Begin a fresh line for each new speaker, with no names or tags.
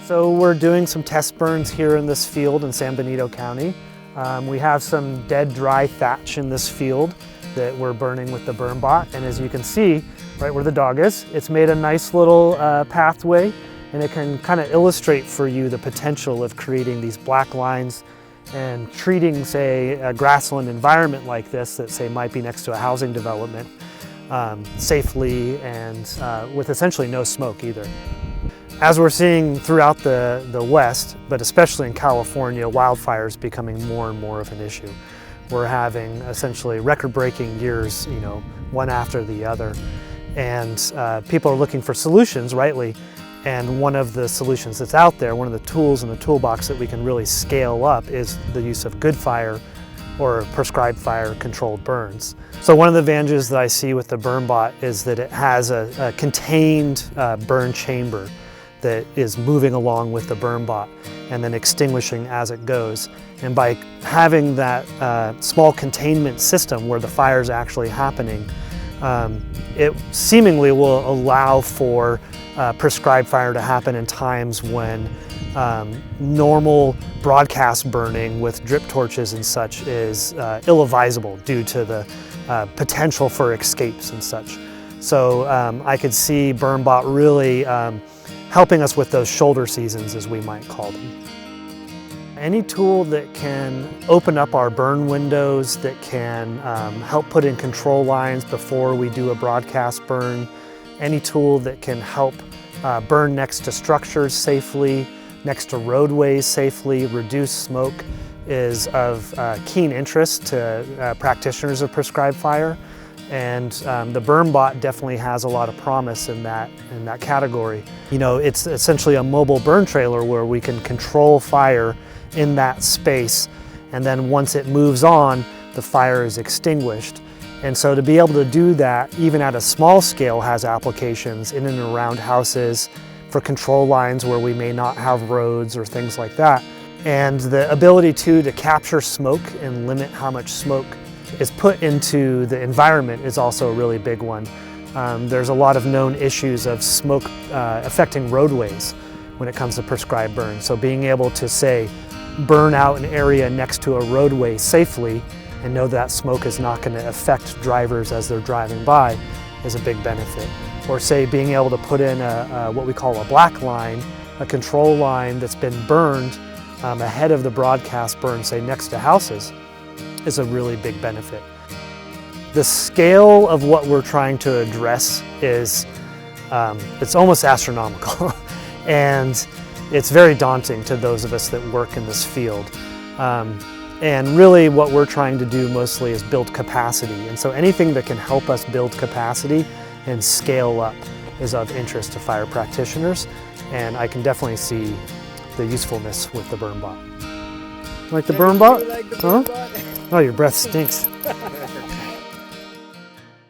So we're doing some test burns here in this field in San Benito County. We have some dead dry thatch in this field that we're burning with the Burnbot, and as you can see right where the dog is, it's made a nice little pathway, and it can kind of illustrate for you the potential of creating these black lines and treating, say, a grassland environment like this that, say, might be next to a housing development safely and with essentially no smoke either. As we're seeing throughout the West, but especially in California, wildfires becoming more and more of an issue. We're having essentially record-breaking years, one after the other. And people are looking for solutions, rightly. And one of the solutions that's out there, one of the tools in the toolbox that we can really scale up is the use of good fire or prescribed fire controlled burns. So one of the advantages that I see with the Burnbot is that it has a contained burn chamber that is moving along with the Burnbot and then extinguishing as it goes. And by having that small containment system where the fire is actually happening, it seemingly will allow for prescribed fire to happen in times when normal broadcast burning with drip torches and such is ill-advisable due to the potential for escapes and such. So I could see Burnbot really helping us with those shoulder seasons, as we might call them. Any tool that can open up our burn windows, that can help put in control lines before we do a broadcast burn, any tool that can help burn next to structures safely, next to roadways safely, reduce smoke is of keen interest to practitioners of prescribed fire. And the Burnbot definitely has a lot of promise in that category. It's essentially a mobile burn trailer where we can control fire in that space, and then once it moves on, the fire is extinguished. And so to be able to do that, even at a small scale, has applications in and around houses, for control lines where we may not have roads or things like that. And the ability to capture smoke and limit how much smoke is put into the environment is also a really big one. There's a lot of known issues of smoke affecting roadways when it comes to prescribed burn. So being able to, say, burn out an area next to a roadway safely and know that smoke is not going to affect drivers as they're driving by is a big benefit. Or say being able to put in what we call a black line, a control line that's been burned ahead of the broadcast burn, say next to houses, is a really big benefit. The scale of what we're trying to address is, it's almost astronomical. And it's very daunting to those of us that work in this field. And really what we're trying to do mostly is build capacity. And so anything that can help us build capacity and scale up is of interest to fire practitioners. And I can definitely see the usefulness with the Burnbot. Like the Burnbot?
Like the Burnbot?
Huh? Oh, your breath stinks.